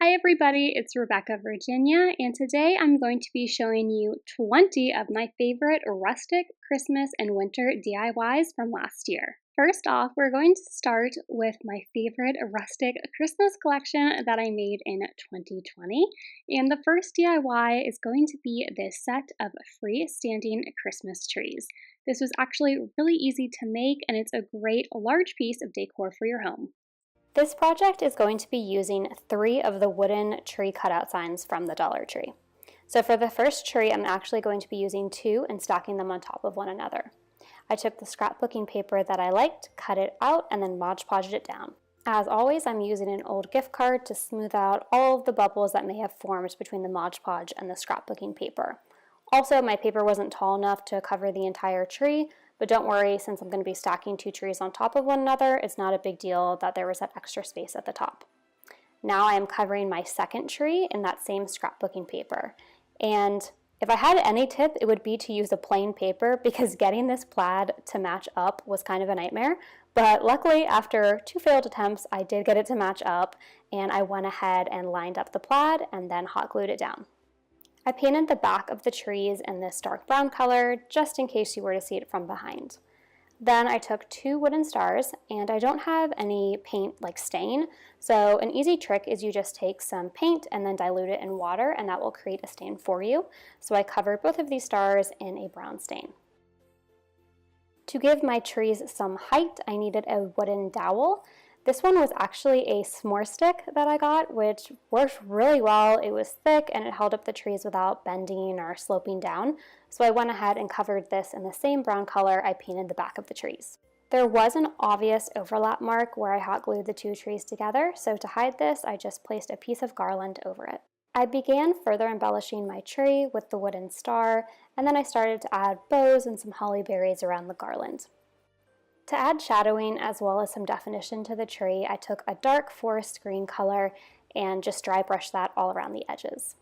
Hi everybody, it's Rebecca Virginia, and today I'm going to be showing you 20 of my favorite rustic Christmas and winter DIYs from last year. First off, we're going to start with my favorite rustic Christmas collection that I made in 2020. And the first DIY is going to be this set of freestanding Christmas trees. This was actually really easy to make, and it's a great large piece of decor for your home. This project is going to be using 3 of the wooden tree cutout signs from the Dollar Tree. So for the first tree, I'm actually going to be using 2 and stacking them on top of one another. I took the scrapbooking paper that I liked, cut it out, and then Mod Podged it down. As always, I'm using an old gift card to smooth out all of the bubbles that may have formed between the Mod Podge and the scrapbooking paper. Also, my paper wasn't tall enough to cover the entire tree, but don't worry, since I'm going to be stacking 2 trees on top of one another, it's not a big deal that there was that extra space at the top. Now I am covering my second tree in that same scrapbooking paper. And if I had any tip, it would be to use a plain paper because getting this plaid to match up was kind of a nightmare. But luckily, after 2 failed attempts, I did get it to match up, and I went ahead and lined up the plaid and then hot glued it down. I painted the back of the trees in this dark brown color, just in case you were to see it from behind. Then I took 2 wooden stars, and I don't have any paint like stain, so an easy trick is you just take some paint and then dilute it in water, and that will create a stain for you. So I covered both of these stars in a brown stain. To give my trees some height, I needed a wooden dowel. This one was actually a s'more stick that I got, which worked really well. It was thick and it held up the trees without bending or sloping down. So I went ahead and covered this in the same brown color I painted the back of the trees. There was an obvious overlap mark where I hot glued the 2 trees together, so to hide this, I just placed a piece of garland over it. I began further embellishing my tree with the wooden star, and then I started to add bows and some holly berries around the garland. To add shadowing as well as some definition to the tree, I took a dark forest green color and just dry brushed that all around the edges.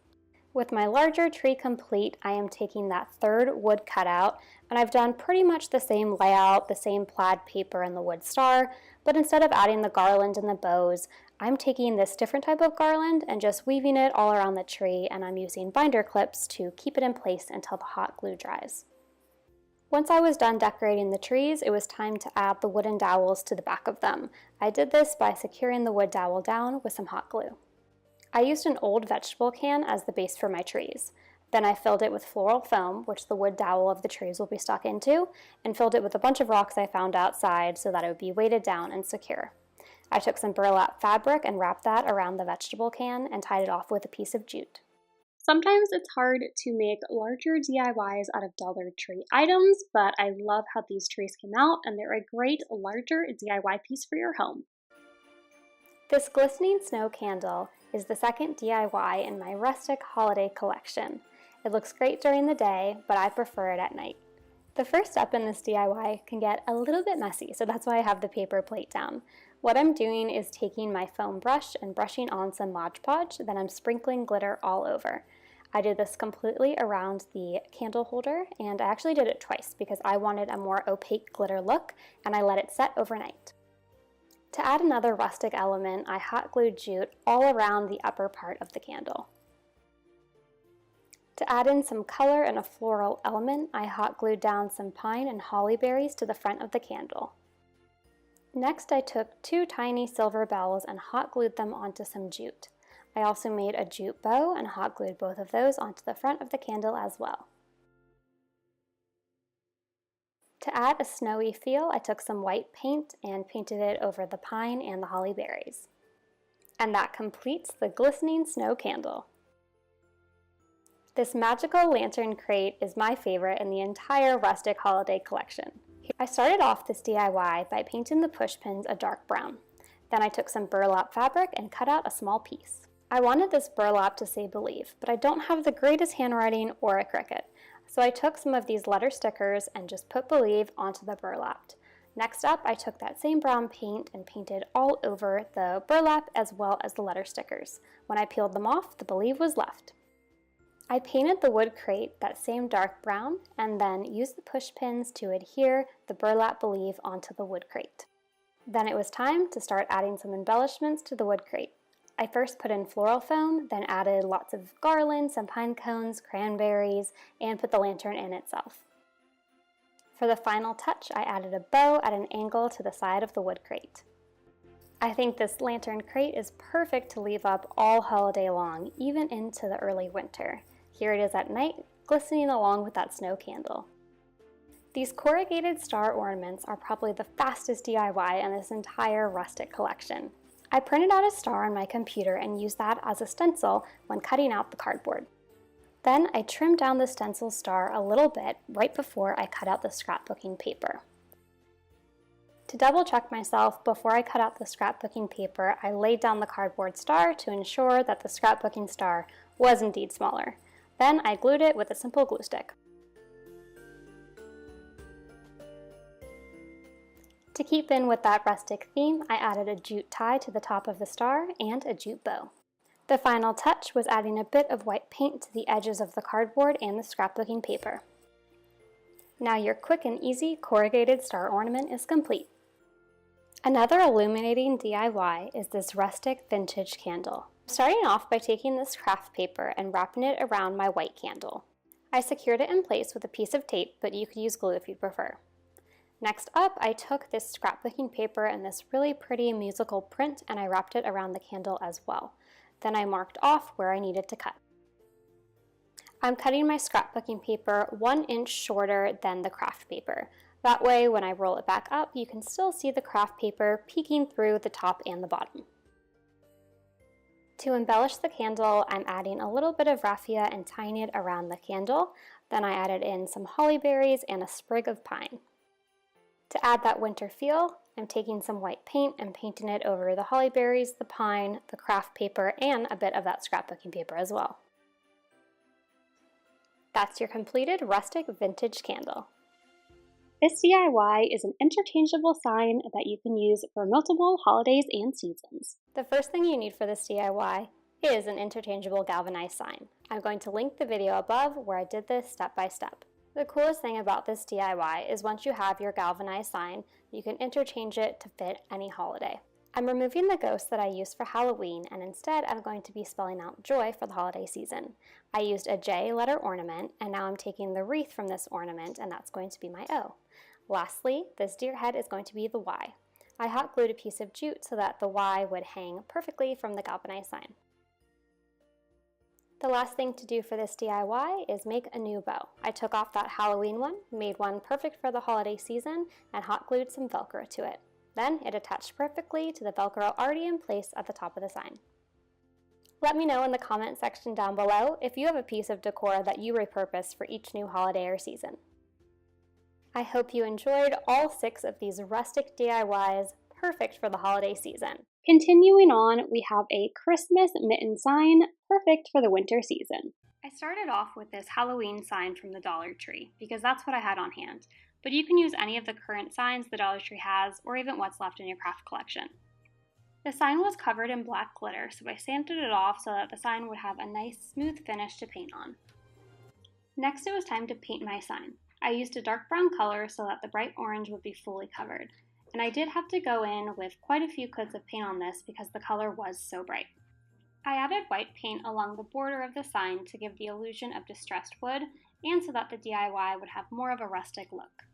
With my larger tree complete, I am taking that 3rd wood cutout, and I've done pretty much the same layout, the same plaid paper and the wood star, but instead of adding the garland and the bows, I'm taking this different type of garland and just weaving it all around the tree, and I'm using binder clips to keep it in place until the hot glue dries. Once I was done decorating the trees, it was time to add the wooden dowels to the back of them. I did this by securing the wood dowel down with some hot glue. I used an old vegetable can as the base for my trees. Then I filled it with floral foam, which the wood dowel of the trees will be stuck into, and filled it with a bunch of rocks I found outside so that it would be weighted down and secure. I took some burlap fabric and wrapped that around the vegetable can and tied it off with a piece of jute. Sometimes it's hard to make larger DIYs out of Dollar Tree items, but I love how these trees came out, and they're a great larger DIY piece for your home. This glistening snow candle is the second DIY in my rustic holiday collection. It looks great during the day, but I prefer it at night. The first step in this DIY can get a little bit messy, so that's why I have the paper plate down. What I'm doing is taking my foam brush and brushing on some Mod Podge, then I'm sprinkling glitter all over. I did this completely around the candle holder, and I actually did it twice because I wanted a more opaque glitter look, and I let it set overnight. To add another rustic element, I hot glued jute all around the upper part of the candle. To add in some color and a floral element, I hot glued down some pine and holly berries to the front of the candle. Next, I took 2 tiny silver bells and hot glued them onto some jute. I also made a jute bow and hot glued both of those onto the front of the candle as well. To add a snowy feel, I took some white paint and painted it over the pine and the holly berries. And that completes the glistening snow candle. This magical lantern crate is my favorite in the entire rustic holiday collection. I started off this DIY by painting the push pins a dark brown. Then I took some burlap fabric and cut out a small piece. I wanted this burlap to say believe, but I don't have the greatest handwriting or a Cricut. So I took some of these letter stickers and just put believe onto the burlap. Next up, I took that same brown paint and painted all over the burlap as well as the letter stickers. When I peeled them off, the believe was left. I painted the wood crate that same dark brown and then used the push pins to adhere the burlap believe onto the wood crate. Then it was time to start adding some embellishments to the wood crate. I first put in floral foam, then added lots of garland, some pine cones, cranberries, and put the lantern in itself. For the final touch, I added a bow at an angle to the side of the wood crate. I think this lantern crate is perfect to leave up all holiday long, even into the early winter. Here it is at night, glistening along with that snow candle. These corrugated star ornaments are probably the fastest DIY in this entire rustic collection. I printed out a star on my computer and used that as a stencil when cutting out the cardboard. Then I trimmed down the stencil star a little bit right before I cut out the scrapbooking paper. To double check myself, before I cut out the scrapbooking paper, I laid down the cardboard star to ensure that the scrapbooking star was indeed smaller. Then I glued it with a simple glue stick. To keep in with that rustic theme, I added a jute tie to the top of the star and a jute bow. The final touch was adding a bit of white paint to the edges of the cardboard and the scrapbooking paper. Now your quick and easy corrugated star ornament is complete. Another illuminating DIY is this rustic vintage candle. Starting off by taking this craft paper and wrapping it around my white candle. I secured it in place with a piece of tape, but you could use glue if you prefer. Next up, I took this scrapbooking paper and this really pretty musical print and I wrapped it around the candle as well. Then I marked off where I needed to cut. I'm cutting my scrapbooking paper 1 inch shorter than the craft paper. That way, when I roll it back up, you can still see the craft paper peeking through the top and the bottom. To embellish the candle, I'm adding a little bit of raffia and tying it around the candle. Then I added in some holly berries and a sprig of pine. To add that winter feel, I'm taking some white paint and painting it over the holly berries, the pine, the craft paper, and a bit of that scrapbooking paper as well. That's your completed rustic vintage candle. This DIY is an interchangeable sign that you can use for multiple holidays and seasons. The first thing you need for this DIY is an interchangeable galvanized sign. I'm going to link the video above where I did this step by step. The coolest thing about this DIY is once you have your galvanized sign, you can interchange it to fit any holiday. I'm removing the ghost that I used for Halloween, and instead I'm going to be spelling out joy for the holiday season. I used a J letter ornament, and now I'm taking the wreath from this ornament, and that's going to be my O. Lastly, this deer head is going to be the Y. I hot glued a piece of jute so that the Y would hang perfectly from the galvanized sign. The last thing to do for this DIY is make a new bow. I took off that Halloween one, made one perfect for the holiday season, and hot glued some Velcro to it. Then it attached perfectly to the Velcro already in place at the top of the sign. Let me know in the comment section down below if you have a piece of decor that you repurpose for each new holiday or season. I hope you enjoyed all 6 of these rustic DIYs perfect for the holiday season. Continuing on, we have a Christmas mitten sign, perfect for the winter season. I started off with this Halloween sign from the Dollar Tree because that's what I had on hand, but you can use any of the current signs the Dollar Tree has or even what's left in your craft collection. The sign was covered in black glitter, so I sanded it off so that the sign would have a nice smooth finish to paint on. Next, it was time to paint my sign. I used a dark brown color so that the bright orange would be fully covered. And I did have to go in with quite a few coats of paint on this because the color was so bright. I added white paint along the border of the sign to give the illusion of distressed wood and so that the DIY would have more of a rustic look.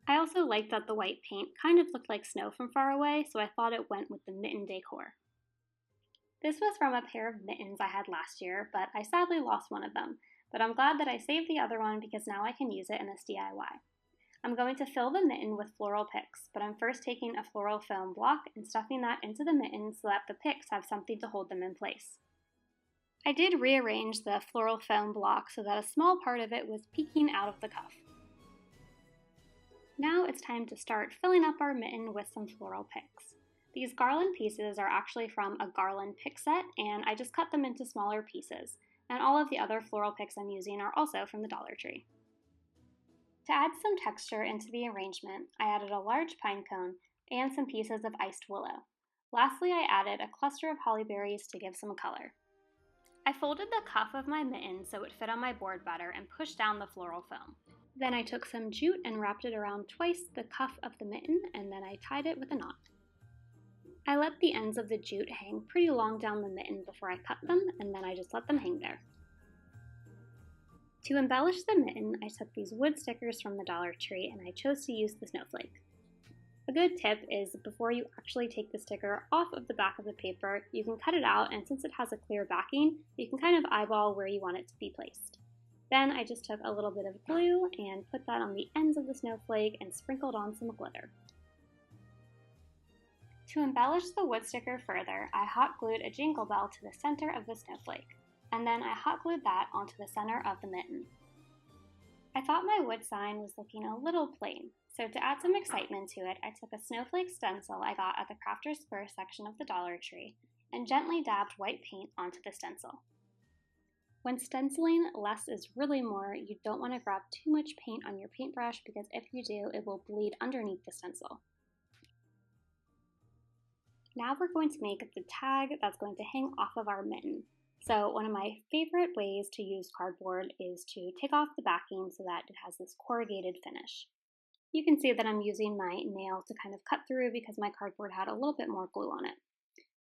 I also liked that the white paint kind of looked like snow from far away, so I thought it went with the mitten decor. This was from a pair of mittens I had last year, but I sadly lost one of them, but I'm glad that I saved the other one because now I can use it in this DIY. I'm going to fill the mitten with floral picks, but I'm first taking a floral foam block and stuffing that into the mitten so that the picks have something to hold them in place. I did rearrange the floral foam block so that a small part of it was peeking out of the cuff. Now it's time to start filling up our mitten with some floral picks. These garland pieces are actually from a Garland pick set, and I just cut them into smaller pieces, and all of the other floral picks I'm using are also from the Dollar Tree. To add some texture into the arrangement, I added a large pine cone and some pieces of iced willow. Lastly, I added a cluster of holly berries to give some color. I folded the cuff of my mitten so it fit on my board better and pushed down the floral foam. Then I took some jute and wrapped it around twice the cuff of the mitten, and then I tied it with a knot. I let the ends of the jute hang pretty long down the mitten before I cut them, and then I just let them hang there. To embellish the mitten, I took these wood stickers from the Dollar Tree and I chose to use the snowflake. A good tip is before you actually take the sticker off of the back of the paper, you can cut it out, and since it has a clear backing, you can kind of eyeball where you want it to be placed. Then I just took a little bit of glue and put that on the ends of the snowflake and sprinkled on some glitter. To embellish the wood sticker further, I hot glued a jingle bell to the center of the snowflake, and then I hot glued that onto the center of the mitten. I thought my wood sign was looking a little plain, so to add some excitement to it, I took a snowflake stencil I got at the Crafter's Square section of the Dollar Tree and gently dabbed white paint onto the stencil. When stenciling, less is really more. You don't want to grab too much paint on your paintbrush because if you do, it will bleed underneath the stencil. Now we're going to make the tag that's going to hang off of our mitten. So one of my favorite ways to use cardboard is to take off the backing so that it has this corrugated finish. You can see that I'm using my nail to kind of cut through because my cardboard had a little bit more glue on it.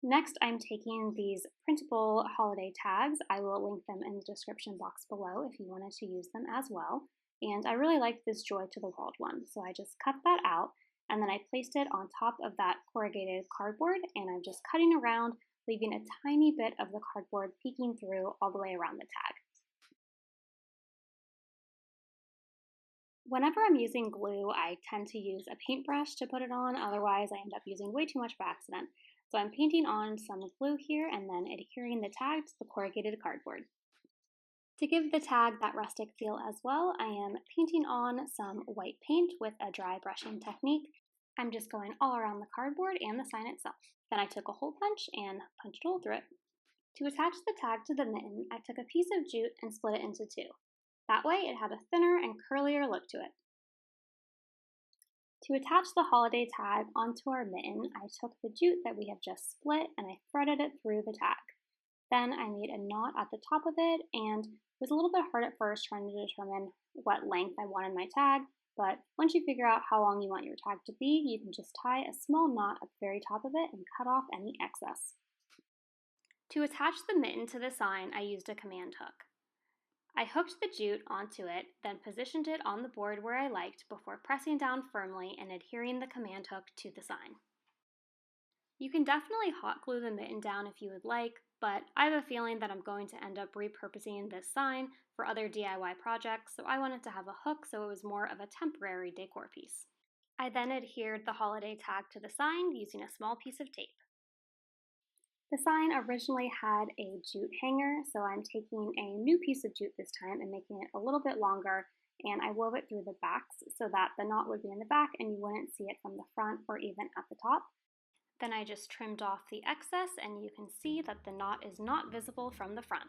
Next, I'm taking these printable holiday tags. I will link them in the description box below if you wanted to use them as well. And I really like this Joy to the World one, so I just cut that out and then I placed it on top of that corrugated cardboard, and I'm just cutting around, leaving a tiny bit of the cardboard peeking through all the way around the tag. Whenever I'm using glue, I tend to use a paintbrush to put it on, otherwise I end up using way too much by accident. So I'm painting on some glue here and then adhering the tag to the corrugated cardboard. To give the tag that rustic feel as well, I am painting on some white paint with a dry brushing technique. I'm just going all around the cardboard and the sign itself. Then I took a hole punch and punched a hole through it. To attach the tag to the mitten, I took a piece of jute and split it into two. That way it had a thinner and curlier look to it. To attach the holiday tag onto our mitten, I took the jute that we have just split and I threaded it through the tag. Then I made a knot at the top of it, and it was a little bit hard at first trying to determine what length I wanted my tag, but once you figure out how long you want your tag to be, you can just tie a small knot at the very top of it and cut off any excess. To attach the mitten to the sign, I used a command hook. I hooked the jute onto it, then positioned it on the board where I liked before pressing down firmly and adhering the command hook to the sign. You can definitely hot glue the mitten down if you would like, but I have a feeling that I'm going to end up repurposing this sign for other DIY projects, so I wanted to have a hook so it was more of a temporary decor piece. I then adhered the holiday tag to the sign using a small piece of tape. The sign originally had a jute hanger, so I'm taking a new piece of jute this time and making it a little bit longer, and I wove it through the backs so that the knot would be in the back and you wouldn't see it from the front or even at the top. Then I just trimmed off the excess and you can see that the knot is not visible from the front.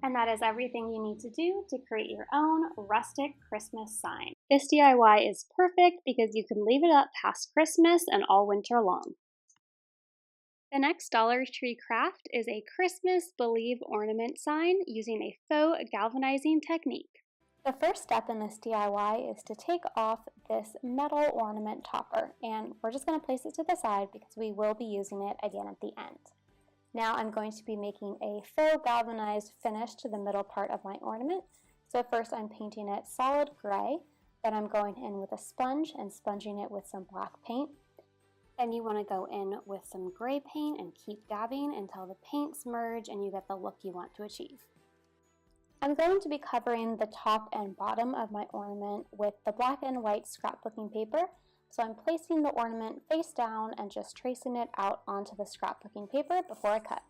And that is everything you need to do to create your own rustic Christmas sign. This DIY is perfect because you can leave it up past Christmas and all winter long. The next Dollar Tree craft is a Christmas Believe ornament sign using a faux galvanizing technique. The first step in this DIY is to take off this metal ornament topper, and we're just going to place it to the side because we will be using it again at the end. Now I'm going to be making a faux galvanized finish to the middle part of my ornament. So first I'm painting it solid gray, then I'm going in with a sponge and sponging it with some black paint. Then you want to go in with some gray paint and keep dabbing until the paints merge and you get the look you want to achieve. I'm going to be covering the top and bottom of my ornament with the black and white scrapbooking paper, so I'm placing the ornament face down and just tracing it out onto the scrapbooking paper before I cut.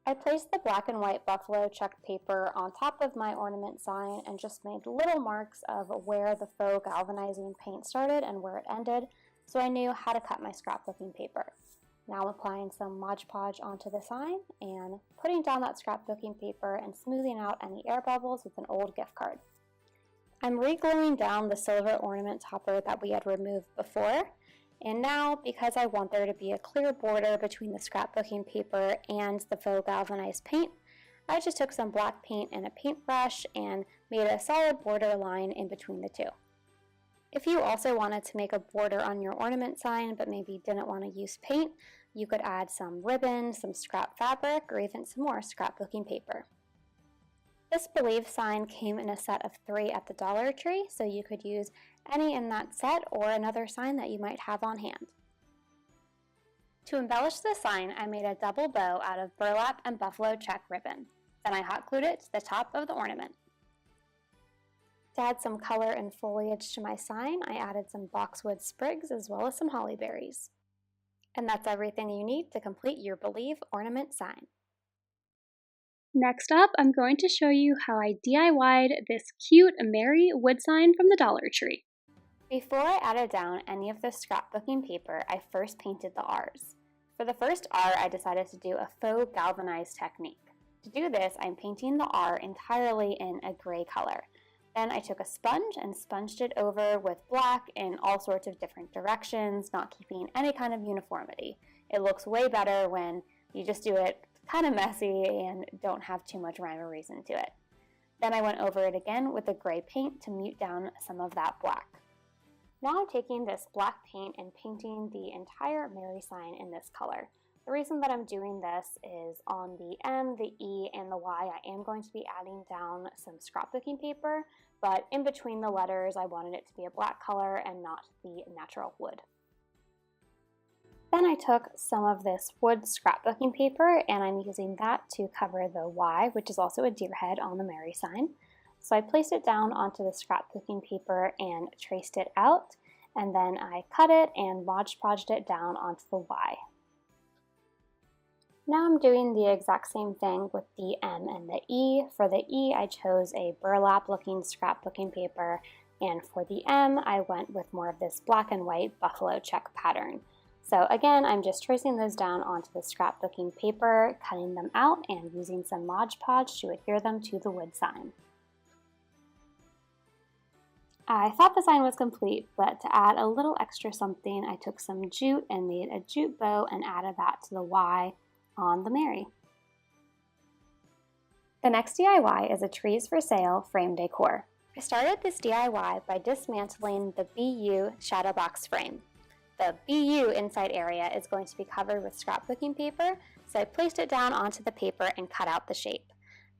I placed the black and white buffalo check paper on top of my ornament sign and just made little marks of where the faux galvanizing paint started and where it ended, so I knew how to cut my scrapbooking paper. Now I'm applying some Mod Podge onto the sign and putting down that scrapbooking paper and smoothing out any air bubbles with an old gift card. I'm re-gluing down the silver ornament topper that we had removed before, and now because I want there to be a clear border between the scrapbooking paper and the faux galvanized paint, I just took some black paint and a paintbrush and made a solid border line in between the two. If you also wanted to make a border on your ornament sign but maybe didn't want to use paint, You could add some ribbon, some scrap fabric, or even some more scrapbooking paper. This Believe sign came in a set of 3 at the Dollar Tree, so you could use any in that set or another sign that you might have on hand. To embellish the sign, I made a double bow out of burlap and buffalo check ribbon. Then I hot glued it to the top of the ornament. To add some color and foliage to my sign, I added some boxwood sprigs as well as some holly berries. And that's everything you need to complete your Believe ornament sign. Next up, I'm going to show you how I DIY'd this cute Merry wood sign from the Dollar Tree. Before I added down any of the scrapbooking paper, I first painted the R's. For the first R, I decided to do a faux galvanized technique. To do this, I'm painting the R entirely in a gray color. Then I took a sponge and sponged it over with black in all sorts of different directions, not keeping any kind of uniformity. It looks way better when you just do it kind of messy and don't have too much rhyme or reason to it. Then I went over it again with a gray paint to mute down some of that black. Now I'm taking this black paint and painting the entire Merry sign in this color. The reason that I'm doing this is on the M, the E, and the Y, I am going to be adding down some scrapbooking paper, but in between the letters, I wanted it to be a black color and not the natural wood. Then I took some of this wood scrapbooking paper and I'm using that to cover the Y, which is also a deer head on the Merry sign. So I placed it down onto the scrapbooking paper and traced it out, and then I cut it and Mod Podged it down onto the Y. Now I'm doing the exact same thing with the M and the E. For the E, I chose a burlap looking scrapbooking paper, and for the M, I went with more of this black and white buffalo check pattern. So again, I'm just tracing those down onto the scrapbooking paper, cutting them out, and using some Mod Podge to adhere them to the wood sign. I thought the sign was complete, but to add a little extra something, I took some jute and made a jute bow and added that to the Y on the Merry. The next DIY is a trees for sale frame decor. I started this DIY by dismantling the BU Shadowbox frame. The BU inside area is going to be covered with scrapbooking paper, so I placed it down onto the paper and cut out the shape.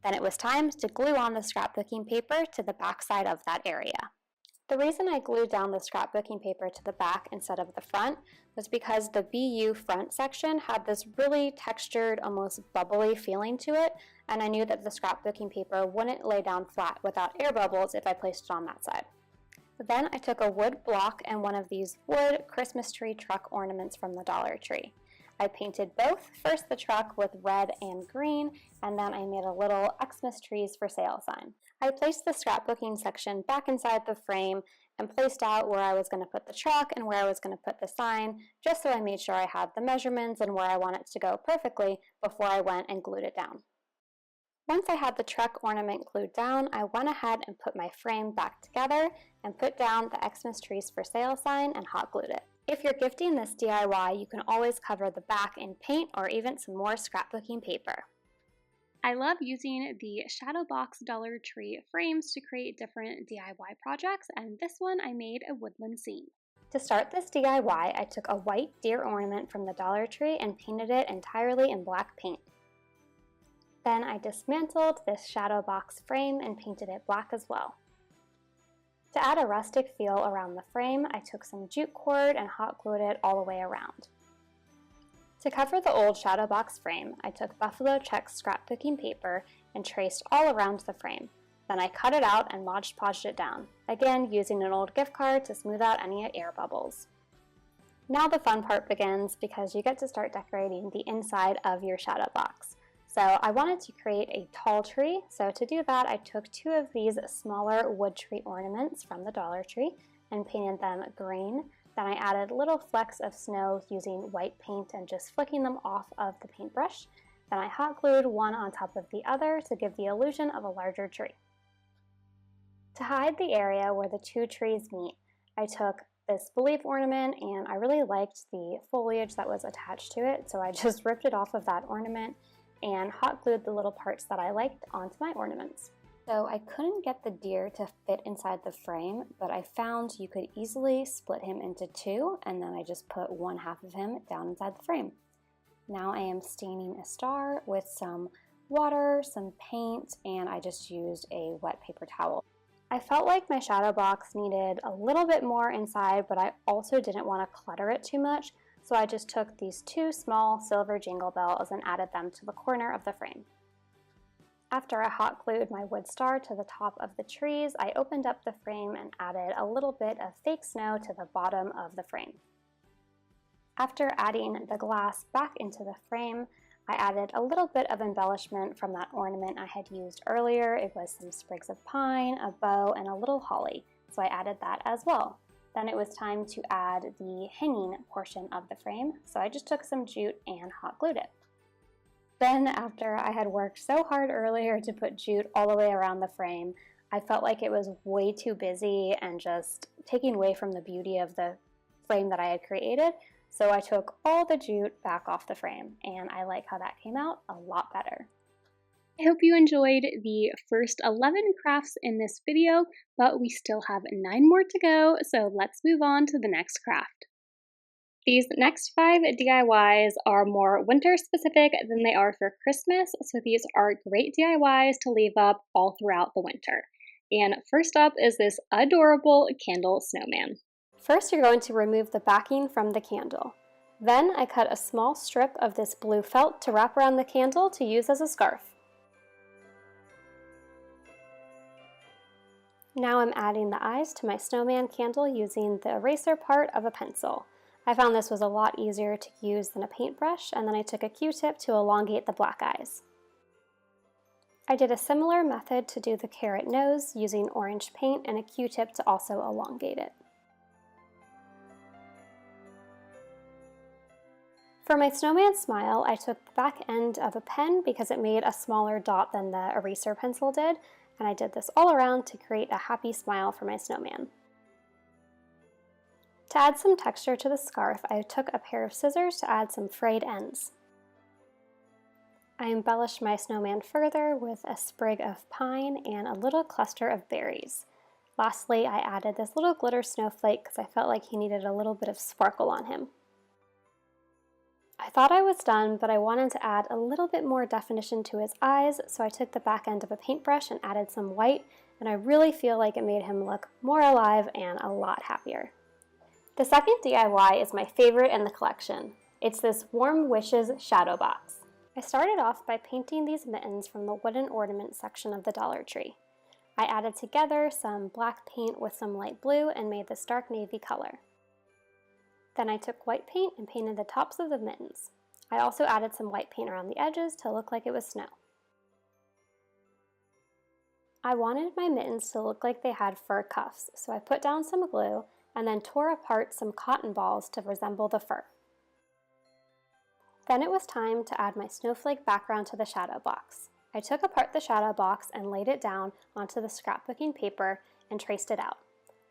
Then it was time to glue on the scrapbooking paper to the back side of that area. The reason I glued down the scrapbooking paper to the back instead of the front was because the BU front section had this really textured, almost bubbly feeling to it, and I knew that the scrapbooking paper wouldn't lay down flat without air bubbles if I placed it on that side. Then I took a wood block and one of these wood Christmas tree truck ornaments from the Dollar Tree. I painted both, first the truck with red and green, and then I made a little Xmas trees for sale sign. I placed the scrapbooking section back inside the frame and placed out where I was going to put the truck and where I was going to put the sign, just so I made sure I had the measurements and where I want it to go perfectly before I went and glued it down. Once I had the truck ornament glued down, I went ahead and put my frame back together and put down the Xmas trees for sale sign and hot glued it. If you're gifting this DIY, you can always cover the back in paint or even some more scrapbooking paper. I love using the Shadowbox Dollar Tree frames to create different DIY projects, and this one I made a woodland scene. To start this DIY, I took a white deer ornament from the Dollar Tree and painted it entirely in black paint. Then I dismantled this Shadowbox frame and painted it black as well. To add a rustic feel around the frame, I took some jute cord and hot glued it all the way around. To cover the old Shadowbox frame, I took buffalo check scrapbooking paper and traced all around the frame. Then I cut it out and Mod Podged it down, again using an old gift card to smooth out any air bubbles. Now the fun part begins because you get to start decorating the inside of your Shadowbox. So I wanted to create a tall tree, so to do that I took 2 of these smaller wood tree ornaments from the Dollar Tree and painted them green. Then I added little flecks of snow using white paint and just flicking them off of the paintbrush. Then I hot glued one on top of the other to give the illusion of a larger tree. To hide the area where the 2 trees meet, I took this Believe ornament and I really liked the foliage that was attached to it, so I just ripped it off of that ornament and hot glued the little parts that I liked onto my ornaments. So I couldn't get the deer to fit inside the frame, but I found you could easily split him into 2, and then I just put one half of him down inside the frame. Now I am staining a star with some water, some paint, and I just used a wet paper towel. I felt like my shadow box needed a little bit more inside, but I also didn't want to clutter it too much, so I just took these two small silver jingle bells and added them to the corner of the frame. After I hot glued my wood star to the top of the trees, I opened up the frame and added a little bit of fake snow to the bottom of the frame. After adding the glass back into the frame, I added a little bit of embellishment from that ornament I had used earlier. It was some sprigs of pine, a bow, and a little holly, so I added that as well. Then it was time to add the hanging portion of the frame, so I just took some jute and hot glued it. Then, after I had worked so hard earlier to put jute all the way around the frame, I felt like it was way too busy and just taking away from the beauty of the frame that I had created. So I took all the jute back off the frame, and I like how that came out a lot better. I hope you enjoyed the first 11 crafts in this video, but we still have 9 more to go, so let's move on to the next craft. These next 5 DIYs are more winter specific than they are for Christmas, so these are great DIYs to leave up all throughout the winter. And first up is this adorable candle snowman. First, you're going to remove the backing from the candle. Then I cut a small strip of this blue felt to wrap around the candle to use as a scarf. Now I'm adding the eyes to my snowman candle using the eraser part of a pencil. I found this was a lot easier to use than a paintbrush, and then I took a Q-tip to elongate the black eyes. I did a similar method to do the carrot nose using orange paint and a Q-tip to also elongate it. For my snowman smile, I took the back end of a pen because it made a smaller dot than the eraser pencil did, and I did this all around to create a happy smile for my snowman. To add some texture to the scarf, I took a pair of scissors to add some frayed ends. I embellished my snowman further with a sprig of pine and a little cluster of berries. Lastly, I added this little glitter snowflake because I felt like he needed a little bit of sparkle on him. I thought I was done, but I wanted to add a little bit more definition to his eyes, so I took the back end of a paintbrush and added some white, and I really feel like it made him look more alive and a lot happier. The second DIY is my favorite in the collection. It's this Warm Wishes shadow box. I started off by painting these mittens from the wooden ornament section of the Dollar Tree. I added together some black paint with some light blue and made this dark navy color. Then I took white paint and painted the tops of the mittens. I also added some white paint around the edges to look like it was snow. I wanted my mittens to look like they had fur cuffs, so I put down some glue and then tore apart some cotton balls to resemble the fur. Then it was time to add my snowflake background to the shadow box. I took apart the shadow box and laid it down onto the scrapbooking paper and traced it out.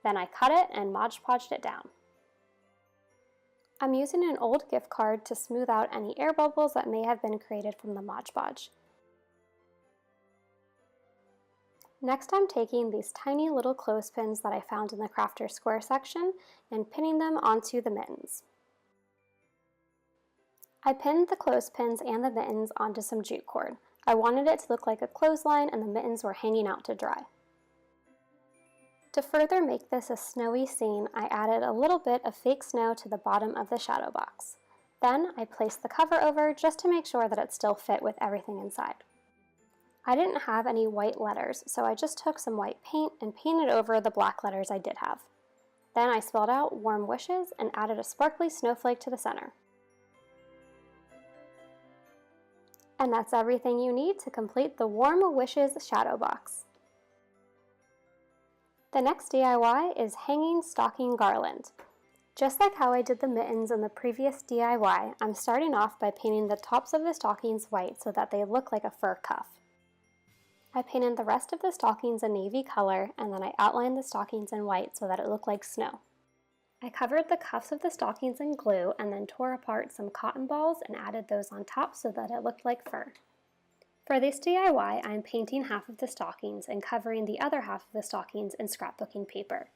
Then I cut it and Mod Podged it down. I'm using an old gift card to smooth out any air bubbles that may have been created from the Mod Podge. Next, I'm taking these tiny little clothespins that I found in the Crafter Square section and pinning them onto the mittens. I pinned the clothespins and the mittens onto some jute cord. I wanted it to look like a clothesline and the mittens were hanging out to dry. To further make this a snowy scene, I added a little bit of fake snow to the bottom of the shadow box. Then I placed the cover over just to make sure that it still fit with everything inside. I didn't have any white letters, so I just took some white paint and painted over the black letters I did have. Then I spelled out Warm Wishes and added a sparkly snowflake to the center. And that's everything you need to complete the Warm Wishes shadow box. The next DIY is hanging stocking garland. Just like how I did the mittens in the previous DIY, I'm starting off by painting the tops of the stockings white so that they look like a fur cuff. I painted the rest of the stockings a navy color, and then I outlined the stockings in white so that it looked like snow. I covered the cuffs of the stockings in glue and then tore apart some cotton balls and added those on top so that it looked like fur. For this DIY, I'm painting half of the stockings and covering the other half of the stockings in scrapbooking paper.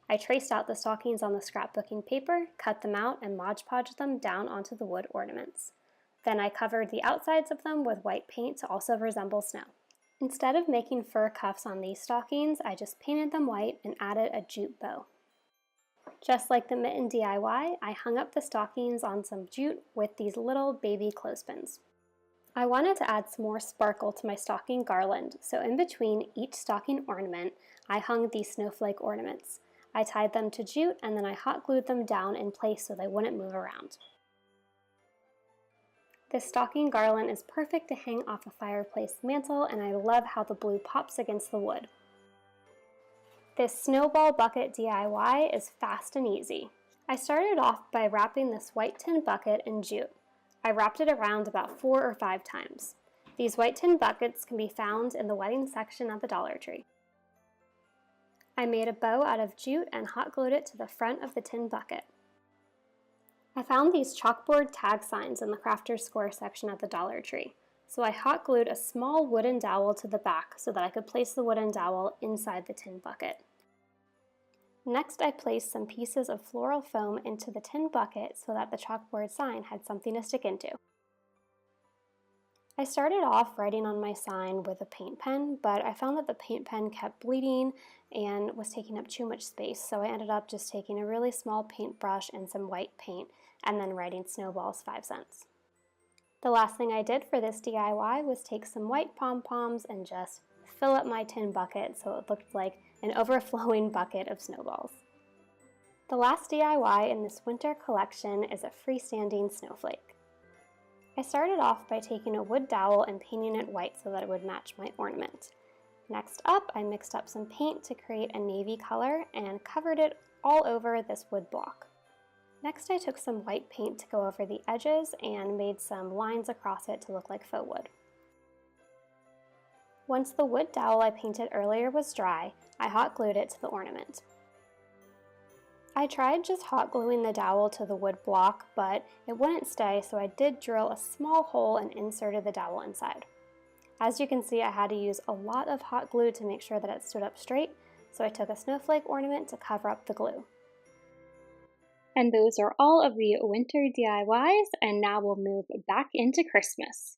I traced out the stockings on the scrapbooking paper, cut them out, and Mod Podged them down onto the wood ornaments. Then I covered the outsides of them with white paint to also resemble snow. Instead of making fur cuffs on these stockings, I just painted them white and added a jute bow. Just like the mitten DIY, I hung up the stockings on some jute with these little baby clothespins. I wanted to add some more sparkle to my stocking garland, so in between each stocking ornament, I hung these snowflake ornaments. I tied them to jute and then I hot glued them down in place so they wouldn't move around. This stocking garland is perfect to hang off a fireplace mantle, and I love how the blue pops against the wood. This snowball bucket DIY is fast and easy. I started off by wrapping this white tin bucket in jute. I wrapped it around about 4 or 5 times. These white tin buckets can be found in the wedding section at the Dollar Tree. I made a bow out of jute and hot glued it to the front of the tin bucket. I found these chalkboard tag signs in the Crafter's Square section at the Dollar Tree, so I hot glued a small wooden dowel to the back so that I could place the wooden dowel inside the tin bucket. Next, I placed some pieces of floral foam into the tin bucket so that the chalkboard sign had something to stick into. I started off writing on my sign with a paint pen, but I found that the paint pen kept bleeding and was taking up too much space, so I ended up just taking a really small paintbrush and some white paint and then writing snowballs 5 cents. The last thing I did for this DIY was take some white pom-poms and just fill up my tin bucket so it looked like an overflowing bucket of snowballs. The last DIY in this winter collection is a freestanding snowflake. I started off by taking a wood dowel and painting it white so that it would match my ornament. Next up, I mixed up some paint to create a navy color and covered it all over this wood block. Next, I took some white paint to go over the edges and made some lines across it to look like faux wood. Once the wood dowel I painted earlier was dry, I hot glued it to the ornament. I tried just hot gluing the dowel to the wood block, but it wouldn't stay, so I did drill a small hole and inserted the dowel inside. As you can see, I had to use a lot of hot glue to make sure that it stood up straight, so I took a snowflake ornament to cover up the glue. And those are all of the winter DIYs, and now we'll move back into Christmas.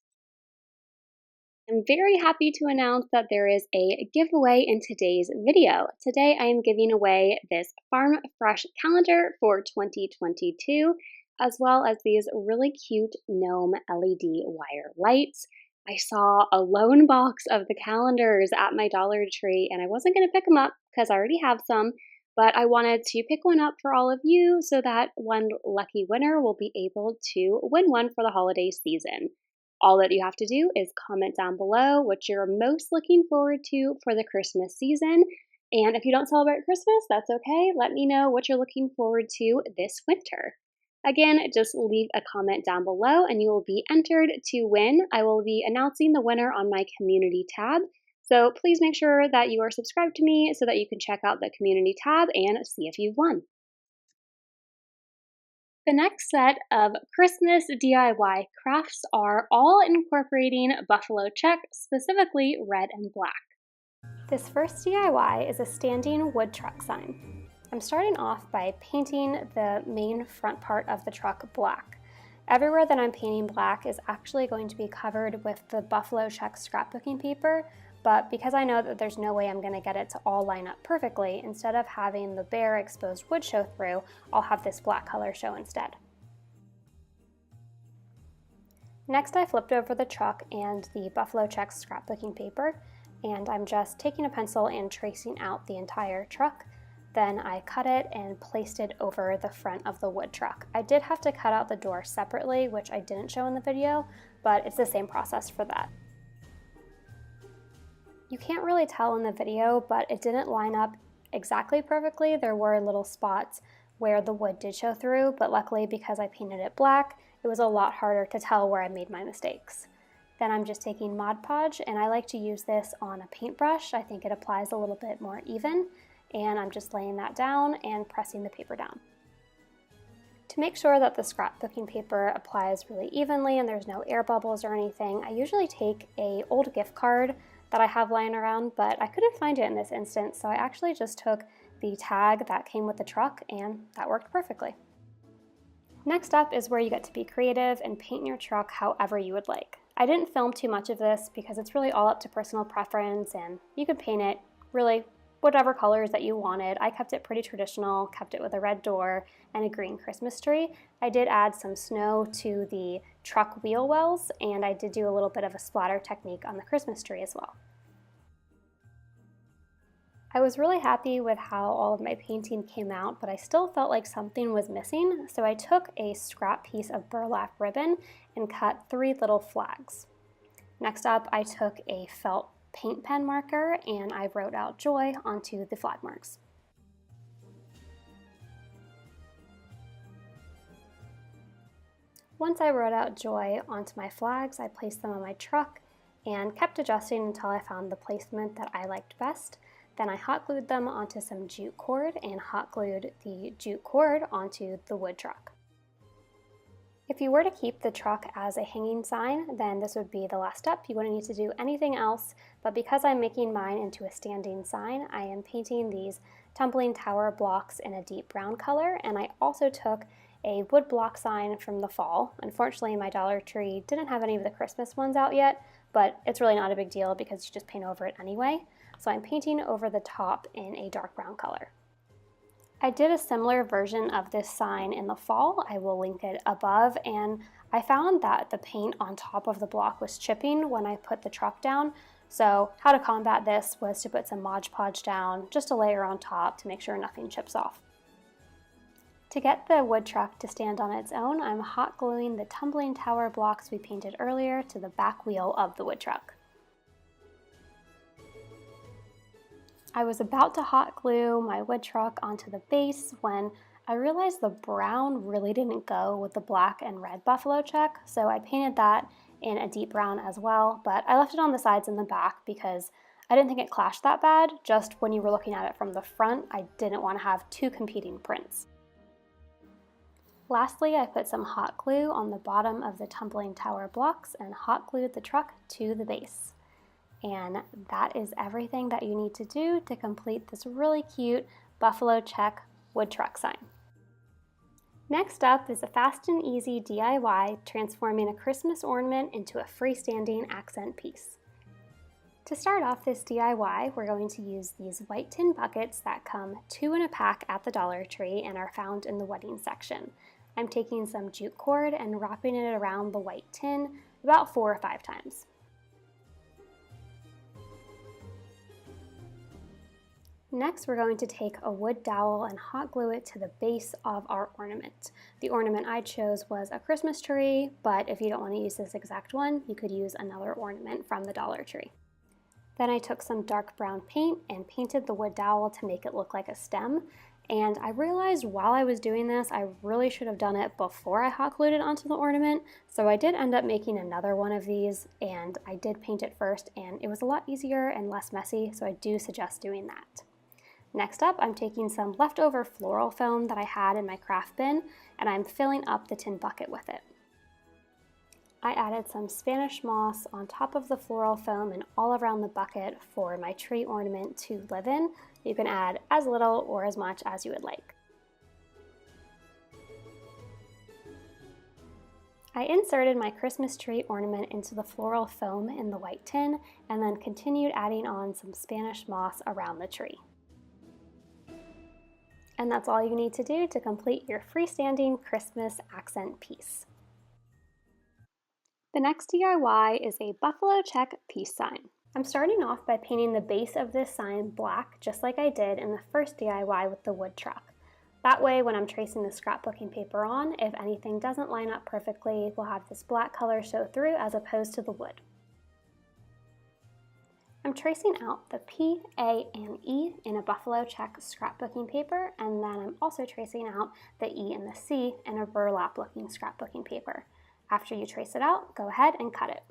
I'm very happy to announce that there is a giveaway in today's video. Today I am giving away this Farm Fresh calendar for 2022, as well as these really cute gnome LED wire lights. I saw a lone box of the calendars at my Dollar Tree, and I wasn't going to pick them up because I already have some, but I wanted to pick one up for all of you so that one lucky winner will be able to win one for the holiday season. All that you have to do is comment down below what you're most looking forward to for the Christmas season. And if you don't celebrate Christmas, that's okay. Let me know what you're looking forward to this winter. Again, just leave a comment down below and you will be entered to win. I will be announcing the winner on my community tab. So please make sure that you are subscribed to me so that you can check out the community tab and see if you've won. The next set of Christmas DIY crafts are all incorporating buffalo check, specifically red and black. This first DIY is a standing wood truck sign. I'm starting off by painting the main front part of the truck black. Everywhere that I'm painting black is actually going to be covered with the buffalo check scrapbooking paper, but because I know that there's no way I'm going to get it to all line up perfectly, instead of having the bare exposed wood show through, I'll have this black color show instead. Next, I flipped over the truck and the buffalo check scrapbooking paper, and I'm just taking a pencil and tracing out the entire truck. Then I cut it and placed it over the front of the wood truck. I did have to cut out the door separately, which I didn't show in the video, but it's the same process for that. You can't really tell in the video, but it didn't line up exactly perfectly. There were little spots where the wood did show through, but luckily because I painted it black, it was a lot harder to tell where I made my mistakes. Then I'm just taking Mod Podge, and I like to use this on a paintbrush. I think it applies a little bit more even, and I'm just laying that down and pressing the paper down. To make sure that the scrapbooking paper applies really evenly and there's no air bubbles or anything, I usually take an old gift card that I have lying around, but I couldn't find it in this instance, so I actually just took the tag that came with the truck, and that worked perfectly. Next up is where you get to be creative and paint your truck however you would like. I didn't film too much of this because it's really all up to personal preference, and you could paint it really whatever colors that you wanted. I kept it pretty traditional, kept it with a red door and a green Christmas tree. I did add some snow to the truck wheel wells, and I did do a little bit of a splatter technique on the Christmas tree as well. I was really happy with how all of my painting came out, but I still felt like something was missing, so I took a scrap piece of burlap ribbon and cut 3 little flags. Next up, I took a felt paint pen marker and I wrote out joy onto the flag marks. Once I wrote out joy onto my flags, I placed them on my truck and kept adjusting until I found the placement that I liked best. Then I hot glued them onto some jute cord and hot glued the jute cord onto the wood truck. If you were to keep the truck as a hanging sign, then this would be the last step. You wouldn't need to do anything else, but because I'm making mine into a standing sign, I am painting these tumbling tower blocks in a deep brown color, and I also took a wood block sign from the fall. Unfortunately, my Dollar Tree didn't have any of the Christmas ones out yet, but it's really not a big deal because you just paint over it anyway. So I'm painting over the top in a dark brown color. I did a similar version of this sign in the fall. I will link it above, and I found that the paint on top of the block was chipping when I put the truck down. So how to combat this was to put some Mod Podge down, just a layer on top to make sure nothing chips off. To get the wood truck to stand on its own, I'm hot gluing the tumbling tower blocks we painted earlier to the back wheel of the wood truck. I was about to hot glue my wood truck onto the base when I realized the brown really didn't go with the black and red buffalo check, so I painted that in a deep brown as well, but I left it on the sides and the back because I didn't think it clashed that bad. Just when you were looking at it from the front, I didn't want to have 2 competing prints. Lastly, I put some hot glue on the bottom of the tumbling tower blocks and hot glued the truck to the base. And that is everything that you need to do to complete this really cute buffalo check wood truck sign. Next up is a fast and easy DIY transforming a Christmas ornament into a freestanding accent piece. To start off this DIY, we're going to use these white tin buckets that come 2 in a pack at the Dollar Tree and are found in the wedding section. I'm taking some jute cord and wrapping it around the white tin about 4 or 5 times. Next, we're going to take a wood dowel and hot glue it to the base of our ornament. The ornament I chose was a Christmas tree, but if you don't want to use this exact one, you could use another ornament from the Dollar Tree. Then I took some dark brown paint and painted the wood dowel to make it look like a stem. And I realized while I was doing this, I really should have done it before I hot glued it onto the ornament. So I did end up making another one of these, and I did paint it first, and it was a lot easier and less messy, so I do suggest doing that. Next up, I'm taking some leftover floral foam that I had in my craft bin, and I'm filling up the tin bucket with it. I added some Spanish moss on top of the floral foam and all around the bucket for my tree ornament to live in. You can add as little or as much as you would like. I inserted my Christmas tree ornament into the floral foam in the white tin and then continued adding on some Spanish moss around the tree. And that's all you need to do to complete your freestanding Christmas accent piece. The next DIY is a buffalo check peace sign. I'm starting off by painting the base of this sign black, just like I did in the first DIY with the wood truck. That way, when I'm tracing the scrapbooking paper on, if anything doesn't line up perfectly, we'll have this black color show through as opposed to the wood. I'm tracing out the P, A, and E in a buffalo check scrapbooking paper, and then I'm also tracing out the E and the C in a burlap looking scrapbooking paper. After you trace it out, go ahead and cut it.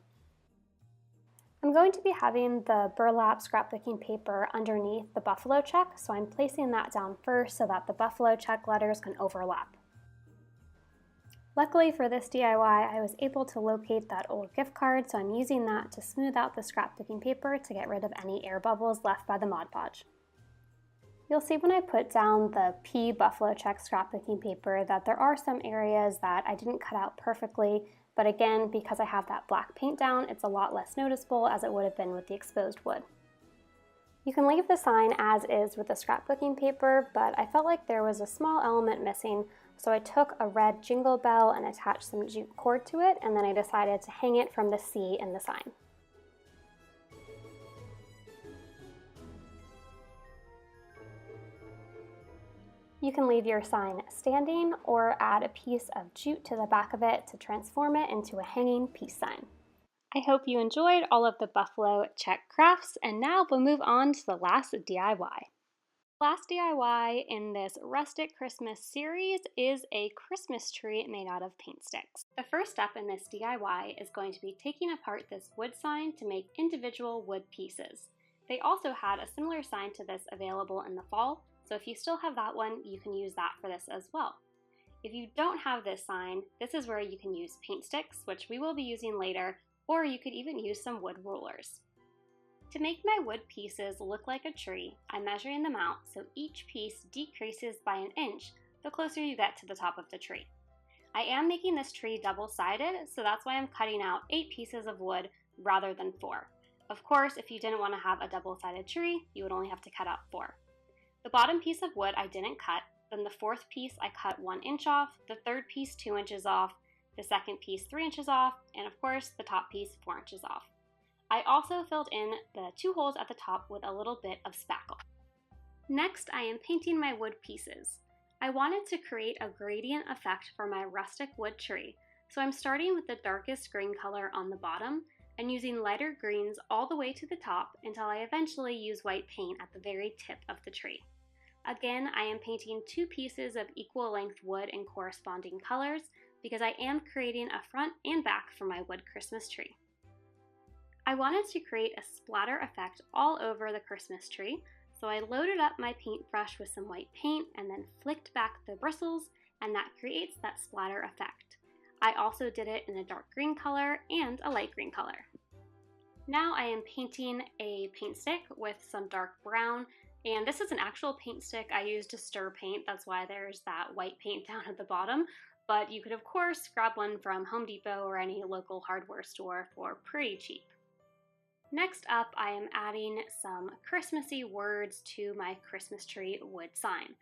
I'm going to be having the burlap scrapbooking paper underneath the buffalo check, so I'm placing that down first so that the buffalo check letters can overlap. Luckily for this DIY, I was able to locate that old gift card, so I'm using that to smooth out the scrapbooking paper to get rid of any air bubbles left by the Mod Podge. You'll see when I put down the pea buffalo check scrapbooking paper that there are some areas that I didn't cut out perfectly, but again, because I have that black paint down, it's a lot less noticeable as it would have been with the exposed wood. You can leave the sign as is with the scrapbooking paper, but I felt like there was a small element missing, so I took a red jingle bell and attached some jute cord to it, and then I decided to hang it from the C in the sign. You can leave your sign standing or add a piece of jute to the back of it to transform it into a hanging peace sign. I hope you enjoyed all of the buffalo check crafts, and now we'll move on to the last DIY. Last DIY in this Rustic Christmas series is a Christmas tree made out of paint sticks. The first step in this DIY is going to be taking apart this wood sign to make individual wood pieces. They also had a similar sign to this available in the fall, so if you still have that one, you can use that for this as well. If you don't have this sign, this is where you can use paint sticks, which we will be using later, or you could even use some wood rulers. To make my wood pieces look like a tree, I'm measuring them out so each piece decreases by an inch the closer you get to the top of the tree. I am making this tree double-sided, so that's why I'm cutting out 8 pieces of wood rather than 4. Of course, if you didn't want to have a double-sided tree, you would only have to cut out 4. The bottom piece of wood I didn't cut, then the 4th piece I cut 1 inch off, the 3rd piece 2 inches off, the 2nd piece 3 inches off, and of course the top piece 4 inches off. I also filled in the 2 holes at the top with a little bit of spackle. Next, I am painting my wood pieces. I wanted to create a gradient effect for my rustic wood tree, so I'm starting with the darkest green color on the bottom and using lighter greens all the way to the top until I eventually use white paint at the very tip of the tree. Again, I am painting 2 pieces of equal length wood in corresponding colors because I am creating a front and back for my wood Christmas tree. I wanted to create a splatter effect all over the Christmas tree, so I loaded up my paintbrush with some white paint and then flicked back the bristles, and that creates that splatter effect. I also did it in a dark green color and a light green color. Now I am painting a paint stick with some dark brown, and this is an actual paint stick I used to stir paint, that's why there's that white paint down at the bottom, but you could of course grab one from Home Depot or any local hardware store for pretty cheap. Next up, I am adding some Christmassy words to my Christmas tree wood sign.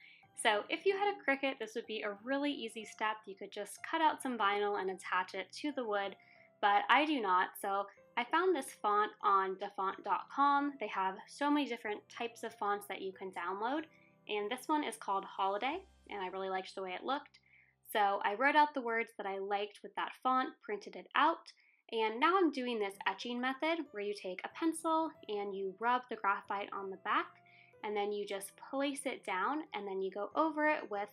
So if you had a Cricut, this would be a really easy step. You could just cut out some vinyl and attach it to the wood, but I do not, so I found this font on dafont.com. They have so many different types of fonts that you can download, and this one is called Holiday, and I really liked the way it looked. So I wrote out the words that I liked with that font, printed it out, and now I'm doing this etching method where you take a pencil and you rub the graphite on the back, and then you just place it down, and then you go over it with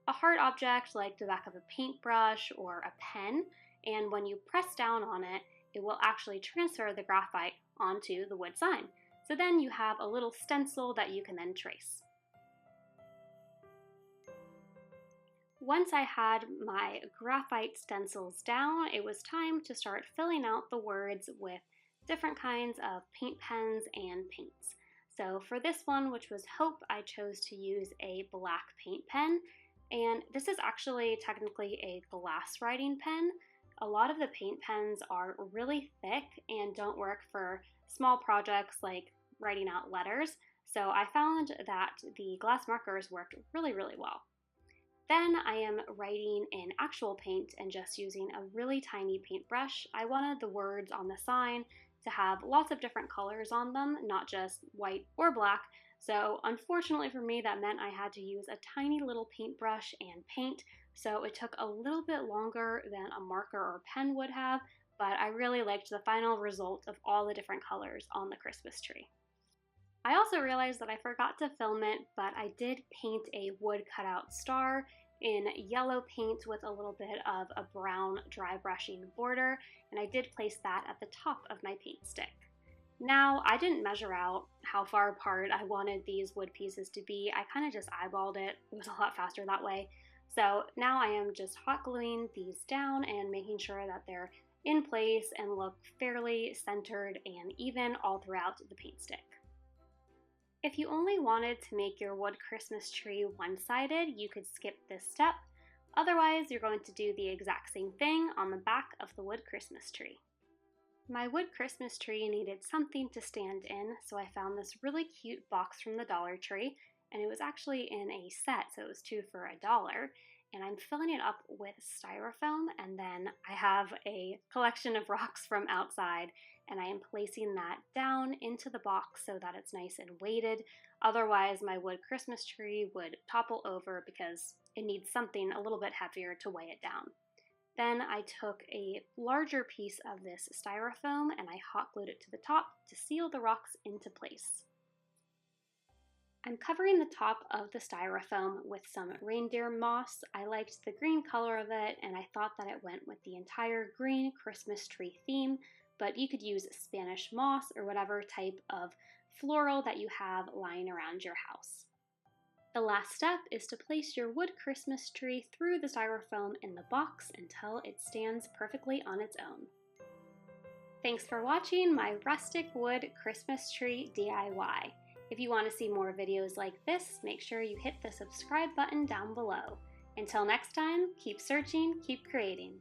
a hard object like the back of a paintbrush or a pen, and when you press down on it, it will actually transfer the graphite onto the wood sign. So then you have a little stencil that you can then trace. Once I had my graphite stencils down, it was time to start filling out the words with different kinds of paint pens and paints. So for this one, which was Hope, I chose to use a black paint pen, and this is actually technically a glass writing pen. A lot of the paint pens are really thick and don't work for small projects like writing out letters, so I found that the glass markers worked really well. Then I am writing in actual paint and just using a really tiny paintbrush. I wanted the words on the sign to have lots of different colors on them, not just white or black. So unfortunately for me, that meant I had to use a tiny little paintbrush and paint. So it took a little bit longer than a marker or pen would have, but I really liked the final result of all the different colors on the Christmas tree. I also realized that I forgot to film it, but I did paint a wood cutout star in yellow paint with a little bit of a brown dry brushing border, and I did place that at the top of my paint stick. Now, I didn't measure out how far apart I wanted these wood pieces to be. I kind of just eyeballed it. It was a lot faster that way. So now I am just hot gluing these down and making sure that they're in place and look fairly centered and even all throughout the paint stick. If you only wanted to make your wood Christmas tree one-sided, you could skip this step. Otherwise, you're going to do the exact same thing on the back of the wood Christmas tree. My wood Christmas tree needed something to stand in, so I found this really cute box from the Dollar Tree, and it was actually in a set, so it was 2 for $1. And I'm filling it up with styrofoam, and then I have a collection of rocks from outside, and I am placing that down into the box so that it's nice and weighted. Otherwise, my wood Christmas tree would topple over because it needs something a little bit heavier to weigh it down. Then I took a larger piece of this styrofoam and I hot glued it to the top to seal the rocks into place. I'm covering the top of the styrofoam with some reindeer moss. I liked the green color of it and I thought that it went with the entire green Christmas tree theme, but you could use Spanish moss or whatever type of floral that you have lying around your house. The last step is to place your wood Christmas tree through the styrofoam in the box until it stands perfectly on its own. Thanks for watching my rustic wood Christmas tree DIY. If you want to see more videos like this, make sure you hit the subscribe button down below. Until next time, keep searching, keep creating.